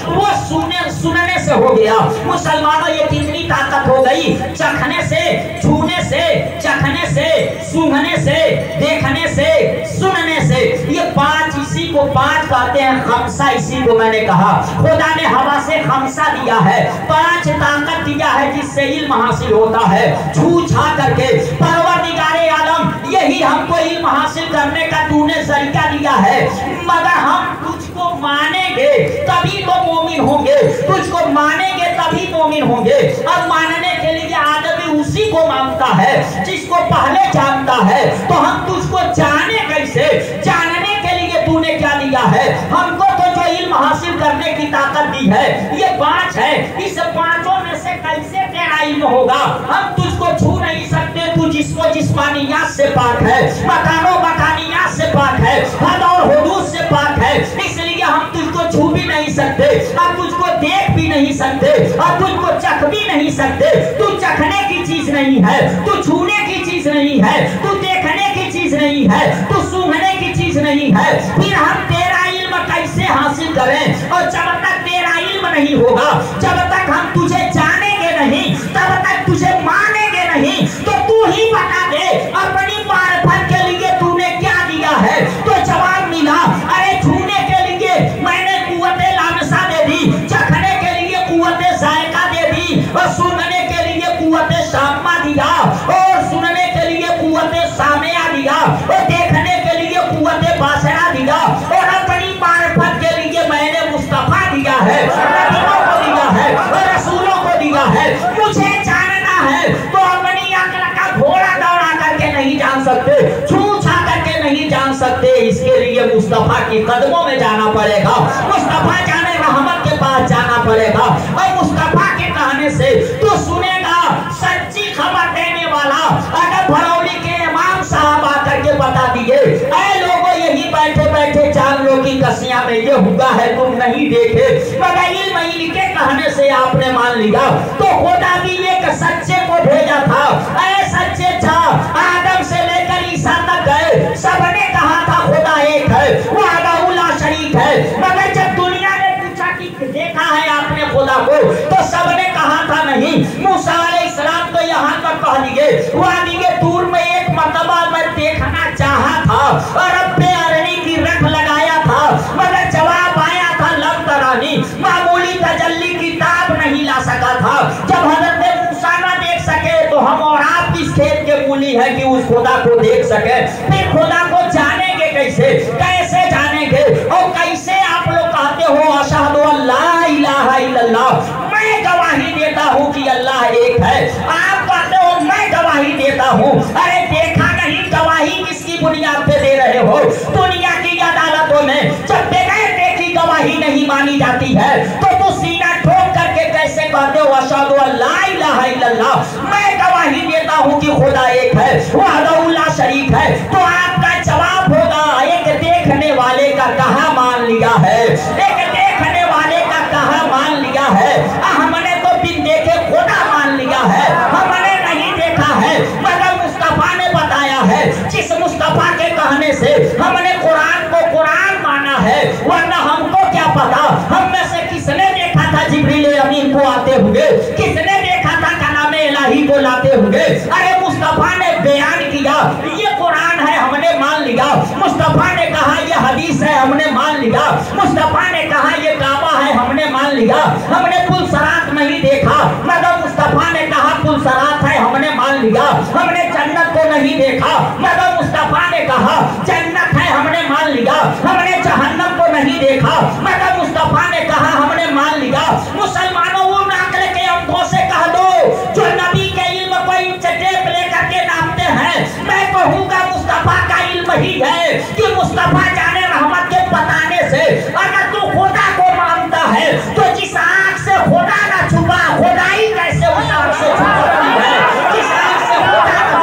वो सुनने से हो गया। मुसलमानों ये कितनी ताकत हो गई, चखने से, छूने से, चखने से, सूंघने से, देखने से, सुनने से। ये पांच, इसी को पांच कहते हैं खमसा। इसी को मैंने कहा खुदा ने हवा से खमसा दिया है, पांच ताकत दिया है जिससे इल्म हासिल होता है, छू छा करके। परवरदिगारे आलम यही हमको इल्म हासिल करने का तूने तरीका दिया है, मगर हम तुझको मानेंगे तभी तो मोमिन होंगे, तुझको मानेंगे तभी मोमिन होंगे। अब मानने के लिए आदमी उसी को मानता है जिसको पहले जानता है, तो हम तुझको जाने कैसे? जानने के लिए तूने क्या दिया है हमको? तो जो इल्म हासिल करने की ताकत दी है ये पांच है, इस पांचों में से कैसे तेरा इल्म होगा? हम तुझको छू नहीं सकते, तू जिसको जिस्मानियात से पाक है, मकानो मकानियात से पाक है, हद और हुदूद से पाक है, इसलिए हम तुझको छू भी नहीं सकते, अब तुझको देख भी नहीं सकते, अब तुझको चख भी नहीं सकते। तू चखने की चीज नहीं है, तू छूने की चीज नहीं है, तू देखने की चीज नहीं है, तू सूंघने की चीज नहीं है। फिर हम तेरा इल्म कैसे हासिल करें? और जब तक तेरा इल्म नहीं होगा, जब तक हम तुझे जानेंगे नहीं, तब तक तुझे मानेंगे नहीं। तो तू ही बता दे अपनी मार्फत के लिए तूने क्या दिया है? तो जवाब मिला, अरे छूने के लिए मैंने कुव्वते लामसा दे दी, चखने के लिए कुव्वते जायका दे दी, और सूंघने के लिए कुव्वते शामा दिया, और सुनने के लिए कुव्वते सामिया दिया, और देखने के लिए कुव्वते बासरा दिया, और अपनी मार्फत के लिए मैंने मुस्तफा दिया है, नबियों को दिया है और रसूलों को दिया है। मुझे जानना है तो अपनी अक्ल का घोड़ा दौड़ा करके नहीं जान सकते, छू छा करके नहीं जान सकते, इसके लिए मुस्तफा की कदमों में जाना पड़ेगा, मुस्तफा जाने रहमत के पास जाना पड़ेगा। और मुस्तफा के कहने से तो सुनेगा सच्ची खबर देने वाला। अगर भरौली के इमाम साहब आकर के बता दिए, ऐ लोगों यही बैठे बैठे जान लो कि कसिया में ये हुआ है, तुम नहीं देखे, मगर इल्म इनके कहने से आपने मान लिया। तो खुदा भी एक सच्चे को भेजा था, ऐ सच्चे था, आदम से लेकर ईसा तक गए, सबने कहा था खुदा एक है, वहदहुल्ला शरीक है, मगर जब दुनिया ने पूछा कि देखा है आपने खुदा को, तो सबने कहा था नहीं। मूसा अलैहिस्सलाम तो यहाँ तक कह दिए, वादी के दूर में एक मर्तबा मैं देखना चाहा था और रब्बे अरनी की रख लगाया था, मगर जवाब आया था लम तरानी, मामूली तजल्ली की ताब नहीं ला सका था। जब हजरत मूसा ना देख सके तो हम और आप किस खेत के मूली है कि उस खुदा को देख सके? फिर खुदा को जानेंगे कैसे? कैसे जानेंगे? और कैसे आप लोग कहते हो अशहदु अल्ला इलाहा इल्लल्लाह, मैं गवाही देता हूँ कि अल्लाह एक है, आप कहते हो मैं गवाही देता हूँ। अरे देखा नहीं, गवाही किसकी बुनियाद पे दे रहे हो? दुनिया की अदालतों में जब बगैर देखी गवाही नहीं मानी जाती है, तो तू सीना ठोक करके कैसे कहते हो अशहदु अल्ला इलाहा इल्लल्लाह, मैं गवाही देता हूँ कि खुदा एक है, वहदहुल्ला शरीक है? तो आपका जवाब होगा, एक देखने वाले का कहा मान लिया है, एक देखने वाले का कहा मान लिया है। हमने तो बिन देखे खुदा मान लिया है, हमने नहीं देखा है, मगर मुस्तफा ने बताया है। जिस मुस्तफा के कहने से हमने कुरान को कुरान माना है, वरना हमको क्या पता हम में से किसने देखा था जिब्रील अमीन को आते हुए, किसने देखा था कलाम इलाही को लाते हुए? अरे मुस्तफा ने बयान किया, ये कुरान है हमने मान लिया, मुस्तफा ने कहा ये हदीस है हमने मान लिया, मुस्तफा ने कहा ये काबा है हमने मान लिया, हमने पुल सरात नहीं देखा, मगर मुस्तफा ने कहा पुल सरात है हमने मान लिया, हमने जन्नत को नहीं देखा, मगर मुस्तफा ने कहा जन्नत है हमने मान लिया, हमने जहन्नम को नहीं देखा, मगर मुस्तफा ने कहा हमने मान लिया। मुसलमानों वो नाकले के अंधों से कह दो जो नबी के इल्म को इंच टेप लेकर के नापते हैं, मैं कहूँगा मुस्तफा का इल्म ही है कि मुस्तफा जाने रहमत के बताने से। अगर तू खुदा को मानता है तो जिस आँख से खुदा ना छुपा, खुदाई कैसे उस आँख से छुपती है? जिस आँख से खुदा ना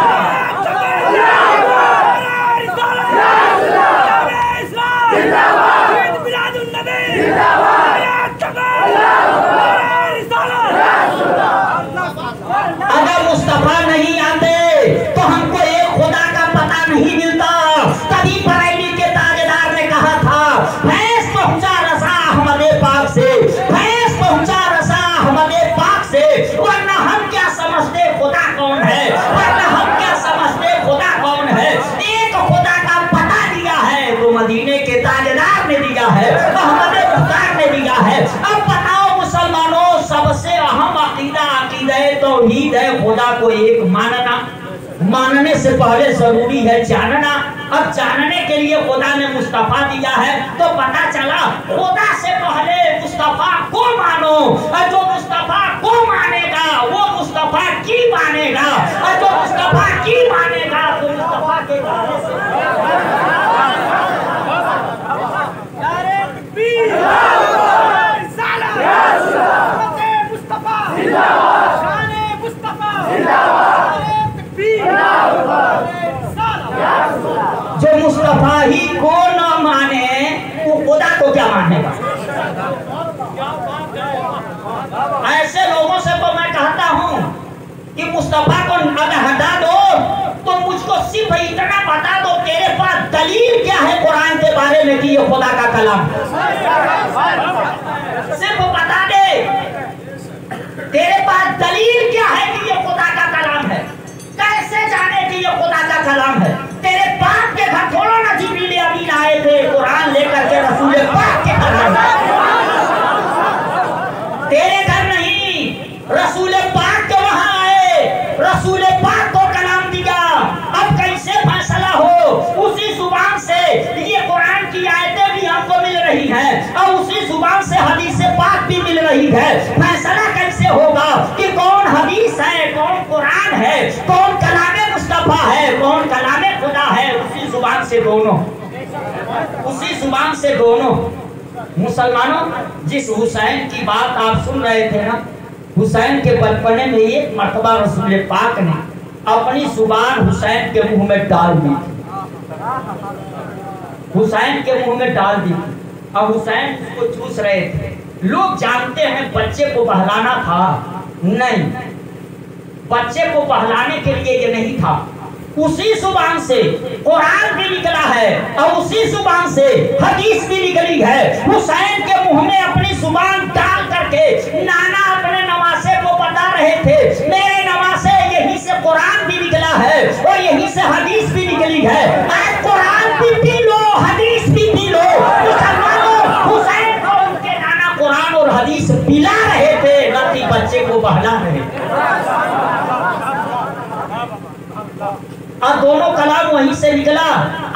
अगर मुस्तफा नहीं आते तो हमको एक खुदा का पता नहीं मिलता। तभी बरेली के ताजदार तौहीद है खुदा को एक मानना। मानने से पहले जरूरी है जानना। अब जानने के लिए खुदा ने मुस्तफा दिया है, तो पता चला खुदा से पहले मुस्तफा को मानो, और जो मुस्तफा को मानेगा वो मुस्तफा की मानेगा, और जो मुस्तफा की मानेगा तो मुस्तफा के कहने से जो मुस्तफा ही को न माने वो खुदा को क्या मानेगा। ऐसे लोगों से तो मैं कहता हूं कि मुस्तफा को अगर हटा दो तो मुझको सिर्फ इतना बता दो तेरे पास दलील क्या है कुरान के बारे में कि ये खुदा का कलाम। सिर्फ बता दे तेरे पास दलील क्या है कि ये खुदा का कलाम है। कैसे जाने कि ये खुदा का कलाम है। तेरे बाप के घर थोड़ा ना जिब्रील अमीन आए थे कुरान लेकर के रसूल पाक के घर में। तेरे घर नहीं, रसूल पाक के वहां आए, रसूल पाक को कलाम दिया। अब कैसे फैसला हो। उसी जुबान से ये कुरान की आयतें भी हमको मिल रही हैं और उसी जुबान से हदीस पाक भी मिल रही है। फैसला कैसे होगा कि कौन हदीस है, कौन कुरान है, कौन कलामे मुस्तफा है, कौन कलामे खुदा है। उसी जुबान से दोनों, उसी जुबान से दोनों। मुसलमानों, जिस हुसैन की बात आप सुन रहे थे ना, हुसैन के बचपने में एक मर्तबा रसूल पाक ने अपनी जुबान हुसैन के मुंह में डाल दी। हुसैन के मुंह में डाल दी। अब हुसैन उसको चूस रहे थे। लोग जानते हैं बच्चे को बहलाना था, नहीं, बच्चे को बहलाने के लिए ये नहीं था। उसी जुबान से कुरान भी निकला है और उसी जुबान से हदीस भी निकली है। हुसैन के मुंह में अपनी जुबान डाल करके नाना अपने नवासे को बता रहे थे मेरे नवासे यहीं से कुरान भी निकला है और यहीं से हदीस भी निकली है। आज कुरान भी पी लो, हदीस भी पी लो। मुसलमानों, हुसैन को उनके नाना कुरान और हदीस पिला रहे थे, न कि बच्चे को बहला रहे थे। और दोनों कलाम वहीं से निकला।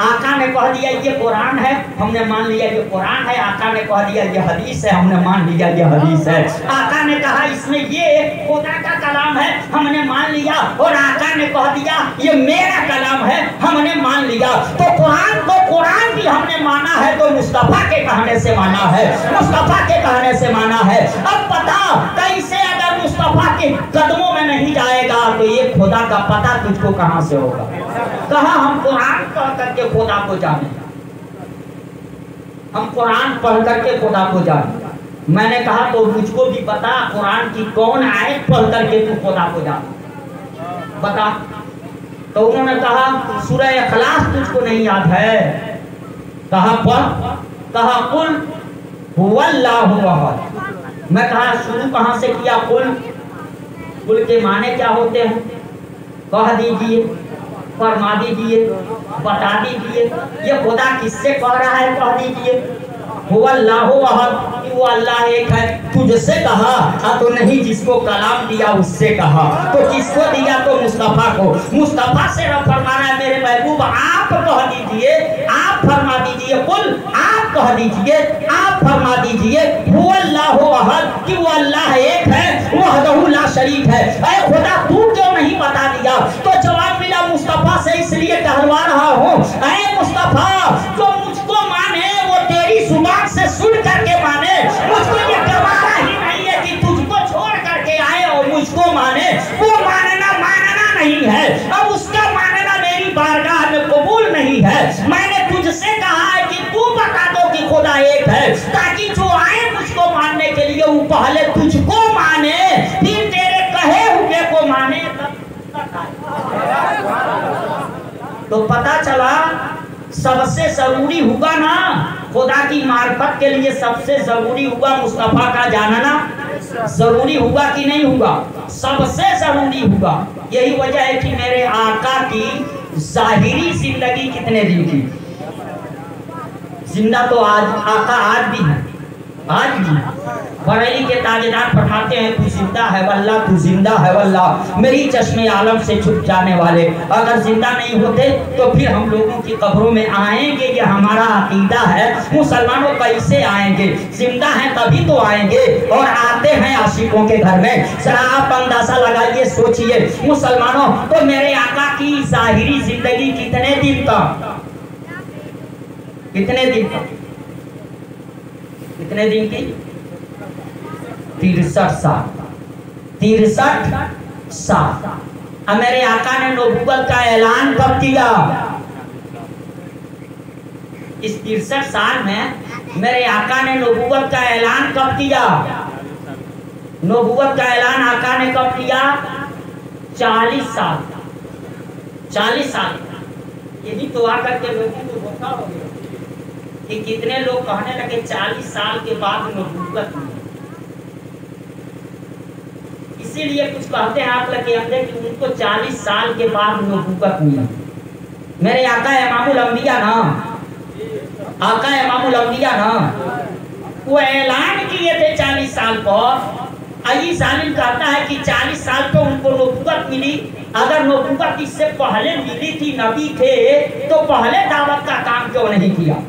आका ने कह दिया ये कुरान है, हमने मान लिया ये कुरान है। आका ने कह दिया ये हदीस है, हमने मान लिया ये हदीस है। आका ने कहा इसमें ये खुदा का कलाम है, हमने मान लिया। और आका ने कह दिया ये मेरा कलाम है, हमने मान लिया। तो कुरान को कुरान भी हमने माना है तो मुस्तफा के कहने से माना है, मुस्तफा के कहने से माना है। अब पता कैसे अगर मुस्तफा के कदमों में नहीं जाएगा तो ये खुदा का पता तुझको कहां से होगा। कहा हम कुरान पढ़ करके खुदा को जाने, हम कुरान पढ़ करके खुदा को जाने। मैंने कहा तो मुझको भी पता कुरान की कौन आयत पढ़ करके तू खुदा को जाने, बता। तो उन्होंने कहा सूरह इखलास तुझको नहीं याद है। कहा पढ़। कहा कुल हुवल्लाहु अहद। मैं कहा शुरू कहां से किया। कुल के माने क्या होते हैं कह दीजिए, फरमा दीजिए, बता दीजिए। ये खुदा किससे कह रहा है कह दीजिए। हुवल्लाहु अहद, वो अल्लाह एक है। तुझसे कहा तो नहीं, जिसको कलाम दिया उससे कहा। तो किसको दिया तो मुस्तफा को। मुस्तफा से रब फरमा रहा है मेरे महबूब आप कह दीजिए, आप फरमा दीजिए। कुल आप कह दीजिए, आप फरमा दीजिए हुवल्लाहु अहद कि वो अल्लाह एक है, वहदहु ला शरीक है। ऐ खुदा तू क्यों नहीं बता दिया। तो जवाब मिला मुस्तफा से इसलिए कहलवा रहा हूँ। ऐ मुस्तफा जो मुझको माने वो तेरी जुबान से सुन करके माने। मुझको ये गवारा ही नहीं है कि तुझको छोड़ करके आए और मुझको माने। वो मानना नहीं है। अब उसका मानना मेरी बारगाह में कबूल नहीं है। मैंने तुझसे कहा है कि तू बता दो कि खुदा एक है, ताकि जो आए मुझको मानने के लिए वो पहले तुझको माने, फिर तेरे कहे हुए को माने। तो पता चला सबसे जरूरी हुआ ना खुदा की मार्फत के लिए, सबसे जरूरी हुआ मुस्तफा का जानना। जरूरी हुआ कि नहीं हुआ, सबसे जरूरी हुआ। यही वजह है कि मेरे आका की जाहिरी जिंदगी कितने दिन की, जिंदा तो आज आका आज भी है, आज भी बरेली के ताजेदार फरमाते हैं, तू जिंदा है वल्लाह, तू जिंदा है वल्लाह, मेरी चश्मे आलम से छुप जाने वाले। अगर जिंदा नहीं होते तो फिर हम लोगों की कब्रों में आएंगे, ये हमारा अकीदा है। मुसलमानों कैसे आएंगे? जिंदा हैं तभी तो आएंगे, और आते हैं आशिकों के घर में। जरा आप अंदाजा लगाइए, सोचिए मुसलमानों, तो मेरे आका की जाहिरी जिंदगी कितने दिन तक, कितने दिन तक, कितने दिन की? 63 साल, 63 साल। अब मेरे आका ने नबूवत का ऐलान कब किया? इस 63 साल में मेरे आका ने नबूवत का ऐलान कब किया? नबूवत का ऐलान आका ने कब किया? 40 साल, 40 साल। यही तो आकर के लोगों को धोखा हो गया कि कितने लोग कहने लगे 40 साल के बाद नबूवत हुई। इसीलिए कुछ कहते हैं आप लगे अंदर कि उनको 40 साल के बाद नबूवत हुई। मेरे आका इमामुल अंबिया ना, आका इमामुल अंबिया ना, वो ऐलान किए थे 40 साल पर। अली सालिम कहता है कि 40 साल पर उनको नबूवत मिली। अगर नबूवत इससे पहले मिली थी, नबी थे, तो पहले दावत का काम क्यों नहीं किया?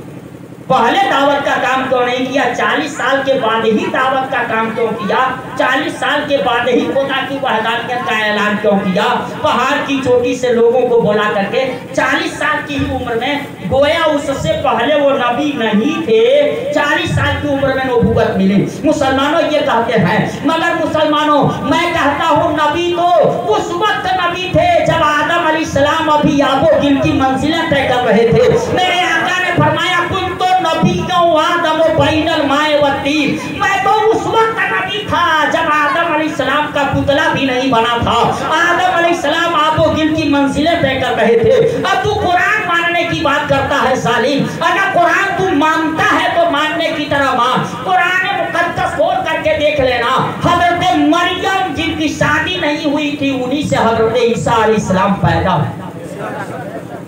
पहले दावत का काम क्यों नहीं किया? 40 साल के बाद ही दावत का काम क्यों किया? 40 साल के बाद ही खुदा की वहदानियत का ऐलान क्यों किया? पहाड़ की चोटी से लोगों को बुला करके 40 साल की ही उम्र में, गोया उससे पहले वो नबी नहीं थे, 40 साल की उम्र में नबूवत मिली। मुसलमानों ये कहते हैं, मगर मुसलमानों मैं कहता हूँ नबी तो उस वक्त नबी थे जब आदम अलैहिस्सलाम अभी आबो गिल की मंजिलें तय कर रहे थे। मेरे आका ने फरमाया कुन तो नबी आदम बैनल माए वती, मैं तो उस वक्त नबी था जब आदम अलैहिस्सलाम का पुतला भी नहीं बना था। आदम अलैहिस्सलाम आबो गिल की मंजिलें तय कर रहे थे। अब तू कुरान मानने की बात करता है सालिम, अगर कुरान तू मानता है तो मानने की तरह मान। कुरान मुकद्दस खोल करके देख लेना, हजरत मरियम जिनकी शादी नहीं हुई थी, उन्हीं से हजरत ईसा अलैहिस्सलाम पैदा हुए।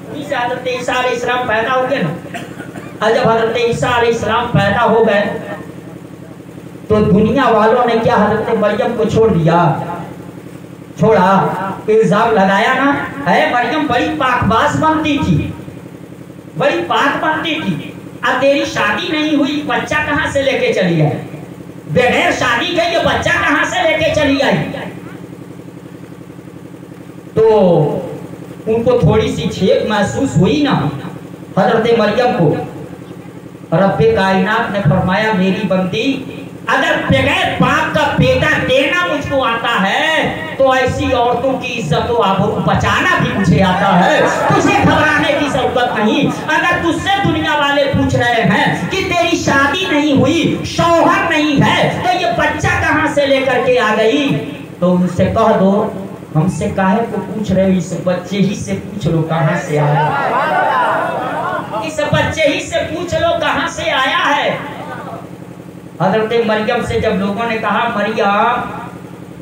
उन्हीं से हजरत ईसा अलैहिस्सलाम पैदा हो गए ना। और जब हजरत ईसा अलैहिस्सलाम पैदा हो गए तो दुनिया वालों ने क्या हजरत मरियम को छोड़ दिया? छोड़ा? इल्जाम लगाया ना, है मरियम बड़ी पाकबाज बनती थी, बड़ी पाक बनती थी। अब तेरी शादी नहीं हुई, बच्चा कहां से लेके चली आई? बगैर शादी के ये बच्चा कहां से लेके चली आई? तो उनको थोड़ी सी छेक महसूस हुई ना हजरत मरियम को। रब्बे कायनात ने फरमाया मेरी बंदी, अगर बगैर बाप का बेटा देना मुझको आता है तो ऐसी औरतों की इज्जत और आबरू बचाना भी मुझे आता है। तुझे घबराने की जरूरत नहीं। अगर तुझसे दुनिया वाले पूछ रहे हैं कि तेरी शादी नहीं हुई, शौहर नहीं है, तो ये बच्चा कहां से लेकर के आ गई, तो उनसे कह दो हमसे काहे को पूछ रहे हो, इस बच्चे ही से पूछ लो कहां से आया। इस बच्चे ही से पूछ लो कहां से आया है। हजरत मरियम से जब लोगों ने कहा मरियम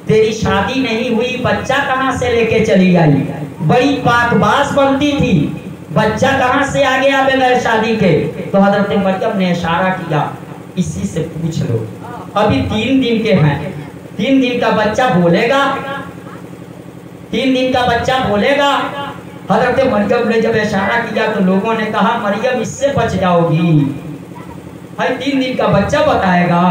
तेरी शादी नहीं हुई, बच्चा कहां से लेके चली आई? बड़ी पाकबाज बनती थी, बच्चा कहां से आ गया बगैर शादी के? तो हजरत मरियम ने इशारा किया इसी से पूछ लो, अभी 3 दिन के हैं, 3 दिन का बच्चा बोलेगा, 3 दिन का बच्चा बोलेगा। हजरत मरियम ने जब इशारा किया तो लोगों ने कहा मरियम इससे बच जाओगी, भाई 3 दिन का बच्चा बताएगा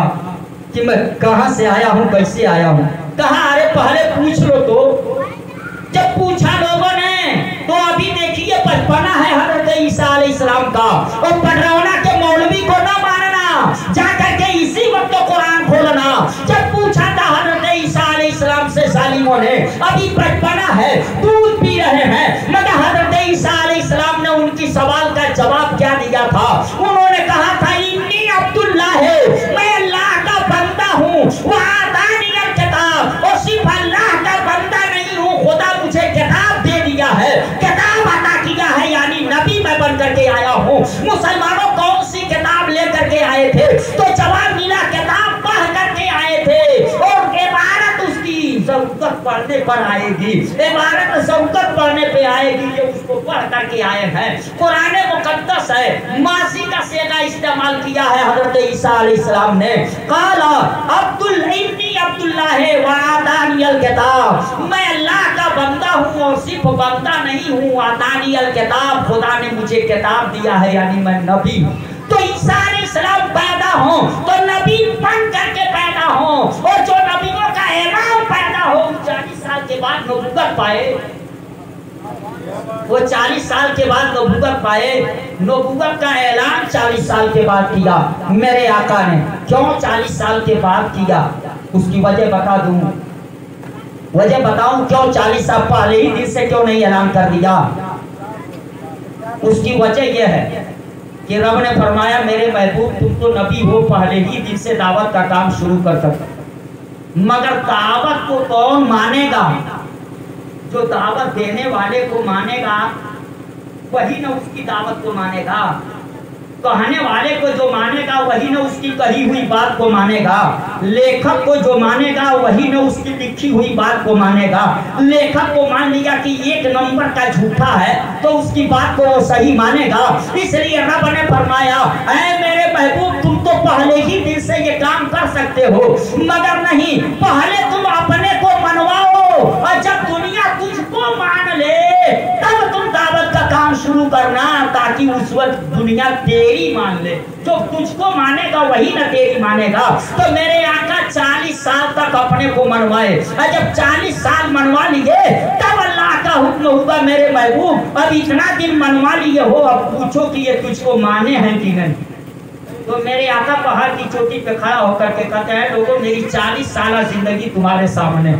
कि मैं कहां से आया हूं, कैसे आया हूं। कहा अरे पहले पूछ लो तो। जब पूछा लोगों ने तो अभी देखिए बचपना है हजरत ईसा अलैहिस्सलाम का, और पटरौना के मौलवी को ना मानना, जाकर के इसी वक्त तो कुरान खोलना। जब पूछा था हजरत ईसा अलैहिस्सलाम से सालिमों ने, अभी बचपना है, दूध पी रहे हैं, मगर हजरत ईसा अलैहिस्सलाम ने उनकी सवाल का जवाब क्या दिया था? उन्होंने कहा था इन्नी अब्दुल्लाह है, मैं अल्लाह का बंदा हूँ, वादानियल किताब, और सिर्फ अल्लाह का बंदा नहीं हूँ, खुदा मुझे किताब दे दिया है, किताब अता किया है, यानी नबी मैं बन करके आया हूँ। मुसलमानों कौन सी किताब लेकर के आए थे? तो जवाब मिला किताब पढ़ करके आए थे, और इबारत उसकी ज़रूरत पड़ने पर आएगी, इबारत ज़रूरत पड़ने पे आएगी, ये उसको पढ़ करके आए हैं। कुरान मुकद्दस है, माजी का सेगा इस्तेमाल किया है हजरत ईसा अलैहिस्सलाम ने। काला अब्दुल इन्नी अब्दुल्लाह व आतानियल किताब, मैं अल्लाह का बंदा हूँ और सिर्फ बंदा नहीं हूँ, आतानियल किताब, खुदा ने मुझे किताब दिया है, यानी मैं नबी हूँ। तो ईसा अलैहिस्सलाम पैदा हो तो नबी बन करके पैदा हो, और जो नबियों का इमाम पैदा हो 40 साल के बाद नबूवत पाए, वो 40 साल के बाद नबूवत पाए। नबूवत का ऐलान 40 साल के बाद किया मेरे आका ने। क्यों 40 साल के बाद किया, उसकी वजह बता दूं, वजह बताऊं क्यों 40 साल पहले ही दिन से क्यों नहीं ऐलान कर दिया। उसकी वजह यह है कि रब ने फरमाया मेरे महबूब तुम तो नबी हो, पहले ही दिन से दावत का काम शुरू कर सकते, मगर दावत को कौन मानेगा, जो दावत देने वाले को मानेगा वही ना उसकी दावत को मानेगा, कहने वाले को जो मानेगा वही ना उसकी कही हुई बात को मानेगा, लेखक को जो मानेगा वही ना उसकी लिखी हुई बात को मानेगा। लेखक को मान लिया कि 1 नंबर का झूठा है तो उसकी बात को वो सही मानेगा। इसलिए रब ने फरमाया ऐ मेरे महबूब तुम तो पहले ही दिन से ये काम कर सकते हो, मगर नहीं, पहले तुम अपने को मनवाओ, और जब दुनिया तुझको मान ले तब तुम दावत का काम शुरू करना, ताकि उस वक्त दुनिया तेरी मान ले। जो तुझको मानेगा वही ना तेरी मानेगा। तो मेरे आका 40 साल तक अपने को मनवाए, और जब 40 साल मनवा लिए तब अल्लाह का हुक्म हुआ मेरे महबूब अब इतना दिन मनवा लिए हो, अब पूछो कि ये तुझको माने हैं कि नहीं। तो मेरे आका पहाड़ की चोटी पे खड़ा होकर के कहते हैं लोगों मेरी 40 साल जिंदगी तुम्हारे सामने,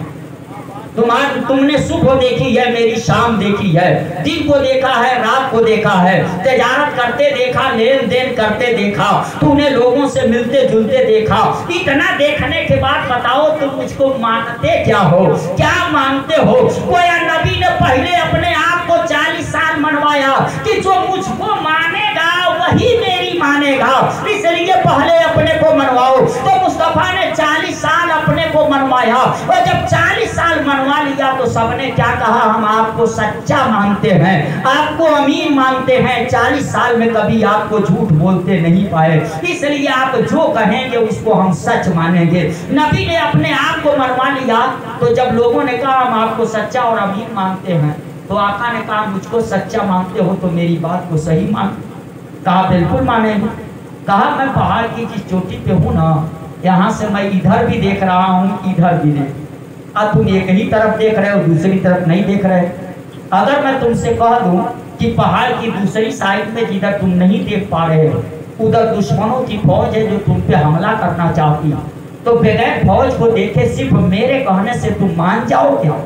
तुमने सुबह देखी है, मेरी शाम देखी है, दिन को देखा है, रात को देखा है, तजारत करते देखा, लेन देन करते देखा, तूने लोगों से मिलते जुलते देखा। इतना देखने के बाद बताओ तुम मुझको मानते क्या हो, क्या मानते हो। कोई नबी ने पहले अपने आप को 40 साल मनवाया कि जो मुझको मानेगा वही मेरी मानेगा, इसलिए पहले अपने को मनवाओ। तो मुस्तफा ने 40 साल अपने को मनवाया, और जब 40 साल मनवा लिया तो सबने क्या कहा, हम आपको सच्चा मानते हैं, आपको अमीन मानते हैं, 40 साल में कभी आपको झूठ बोलते नहीं पाए, इसलिए आप जो कहेंगे उसको हम सच मानेंगे। नबी ने अपने आप को मनवा लिया। तो जब लोगों ने कहा हम आपको सच्चा और अमीन मानते हैं, तो आका ने कहा मुझको सच्चा मानते हो तो मेरी बात को सही मान। कहा बिल्कुल मानेंगे। कहा मैं पहाड़ की जिस चोटी पे हूँ ना, यहाँ से मैं इधर भी देख रहा हूँ, इधर भी देख, अब तुम एक ही तरफ देख रहे हो, दूसरी तरफ नहीं देख रहे। अगर मैं तुमसे कह दूं कि पहाड़ की दूसरी साइड में जिधर तुम नहीं देख पा रहे हो उधर दुश्मनों की फौज है जो तुम पे हमला करना चाहती, तो बगैर फौज को देखे सिर्फ मेरे कहने से तुम मान जाओ क्या।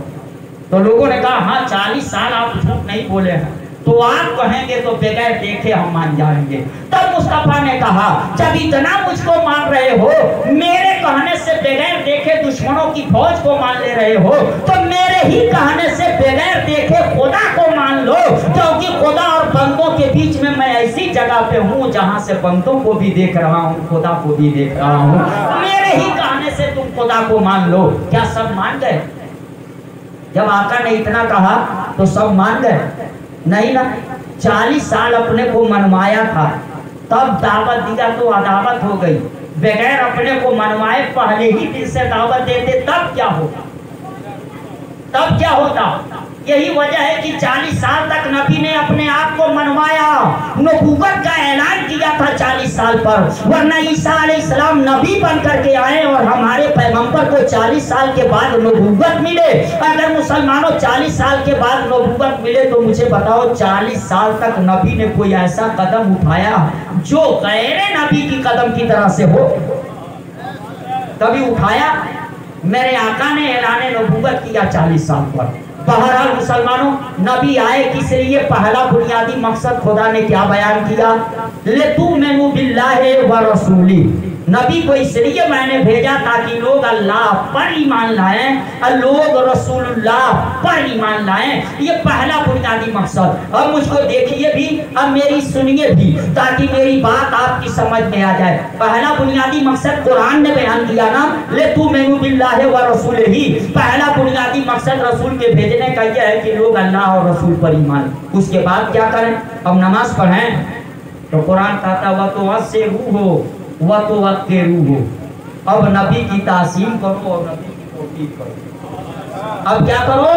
तो लोगों ने कहा हाँ 40 साल आप झूठ नहीं बोले हैं, तो आप कहेंगे तो बगैर देखे हम मान जाएंगे। तब मुस्तफा ने कहा जब इतना मुझको मान रहे हो, मेरे कहने से बगैर देखे दुश्मनों की फौज को मान ले रहे हो, तो मेरे ही कहने से बगैर देखे खुदा को मान लो, क्योंकि खुदा और बंदों के बीच में मैं ऐसी जगह पे हूँ जहाँ से बंदों को भी देख रहा हूँ, खुदा को भी देख रहा हूँ। मेरे ही कहने से तुम खुदा को मान लो। क्या सब मान गए? जब आका ने इतना कहा तो सब मान गए? नहीं ना। 40 साल अपने को मनवाया था, तब दावत दिया तो अदावत हो गई। बगैर अपने को मनवाए पहले ही दिन से दावत देते तब क्या होता, तब क्या होता। यही वजह है कि 40 साल तक नबी ने अपने आप को मनवाया, नबूवत का ऐलान किया था 40 साल पर, वरना ईसा अलैहिस्सलाम नबी बन करके आए और हमारे पैगंबर को 40 साल के बाद नबूवत मिले। अगर मुसलमानों 40 साल के बाद नबूवत मिले तो मुझे बताओ 40 साल तक नबी ने कोई ऐसा कदम उठाया जो गैर नबी की कदम की तरह से हो? कभी उठाया? मेरे आका ने ऐलान नबूवत किया 40 साल पर। बहरहाल मुसलमानों, नबी आए किस लिए? पहला बुनियादी मकसद खुदा ने क्या बयान किया? लितुमिनु बिल्लाहि व रसूली। नबी को इसलिए मैंने भेजा ताकि लोग अल्लाह पर ईमान लाएं और लोग रसूलुल्लाह पर ईमान लाएं। ये पहला बुनियादी मकसद। अब मुझको देखिए भी, अब मेरी सुनिए भी, ताकि मेरी बात आपकी समझ में आ जाए। पहला बुनियादी मकसद कुरान ने बयान किया ना, लितुमिनु बिल्लाहि बिल्लाह व रसूलिही, पहला बुनियादी मकसद रसूल के भेजने का यह है कि लोग अल्लाह और रसूल पर ईमान। उसके बाद क्या करें? अब नमाज पढ़ें तो कुरान कहता वह तो वत से रूह हो वह तो वत के रूह हो। अब नबी की तासीम करो और नबी की तौकीद करो। अब क्या करो?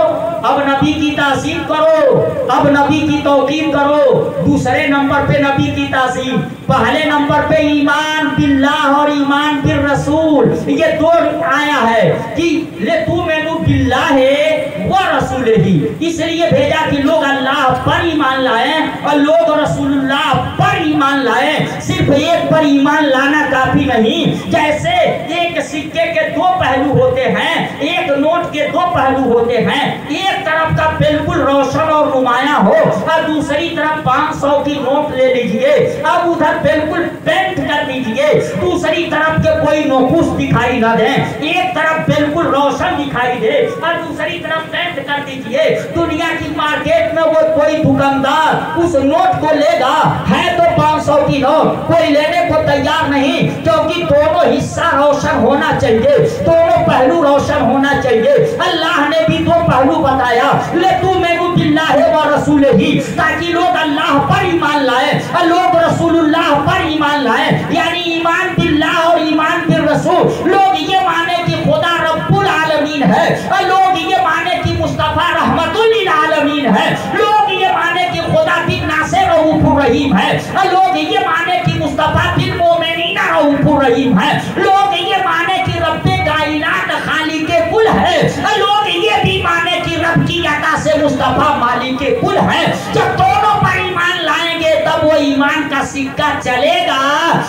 अब नबी की तासीम करो, अब नबी की तौकीद करो। दूसरे नंबर पे नबी की तासीम, पहले नंबर पे ईमान बिल्लाह और ईमान बिर रसूल। ये दो आया है कि ले तू मैनू बिल्लाह है व रसूल ही, इसलिए भेजा कि लोग अल्लाह पर ईमान लाए और लोग रसूलुल्लाह पर ईमान लाए। सिर्फ एक पर ईमान लाना काफी नहीं। जैसे एक सिक्के के दो पहलू होते हैं, एक नोट के दो पहलू होते हैं, एक तरफ का बिल्कुल रोशन और नुमाया हो और दूसरी तरफ 500 की नोट ले लीजिए, अब उधर बिल्कुल पेंट कर दीजिए, दूसरी तरफ के कोई नोकुस दिखाई ना दे, एक तरफ बिल्कुल रोशन दिखाई दे और दूसरी तरफ पेंट कर दीजिए। दुनिया की मार्केट में वो कोई दुकानदार उस नोट को लेगा, है तो 500 की नोट, कोई लेने को तैयार नहीं, क्योंकि दोनों हिस्सा रोशन होना चाहिए, दोनों पहलू रोशन होना चाहिए। अल्लाह ने भी दो पहलू बताया, ले तू मेनू बिल्लाह व रसूल ही, ताकि लोग अल्लाह पर ईमान लाए और लोग रसूलुल्लाह पर ईमान लाए। यानी ईमान बिल्लाह और ईमान बिर रसूल। लोग ये माने कि खुदा रब्बुल आलमीन है और लोग ये माने कि मुस्तफा रहमतुल लिल आलमीन है, लोग ये माने कि खुदा बिन नासिर रऊफुर रहीम है और लोग ये माने कि मुस्तफा बिन मोमिनीन रऊफुर रहीम है, लोग ये माने कि रब्बे कायनात खालिके कुल है और लोग ये भी माने कि रब की अता से मुस्तफा मालिके कुल है। जब दोनों पर ईमान लाएंगे तब वो ईमान का सिक्का चलेगा,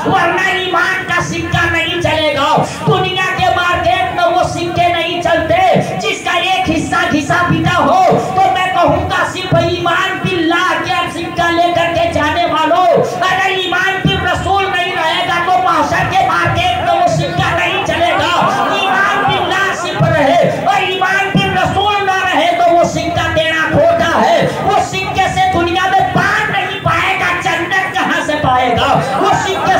वरना ईमान का सिक्का नहीं चलेगा। दुनिया के मार्केट में वो सिक्के नहीं चलते जिसका एक हिस्सा घिसा पिटा हो। तो मैं कहूँगा सिर्फ ईमान बिल्लाह का सिक्का लेकर के जाने वालों, अगर ईमान बिर रसूल नहीं रहेगा तो महशर के मार्केट में वो सिक्का नहीं चलेगा। ईमान बिल्लाह सिर्फ रहे और ईमान बिर रसूल ना रहे तो वो सिक्का देना खोटा है। वो सिक्के से दुनिया में पार नहीं पाएगा, जन्नत कहाँ से पाएगा? वो सिक्के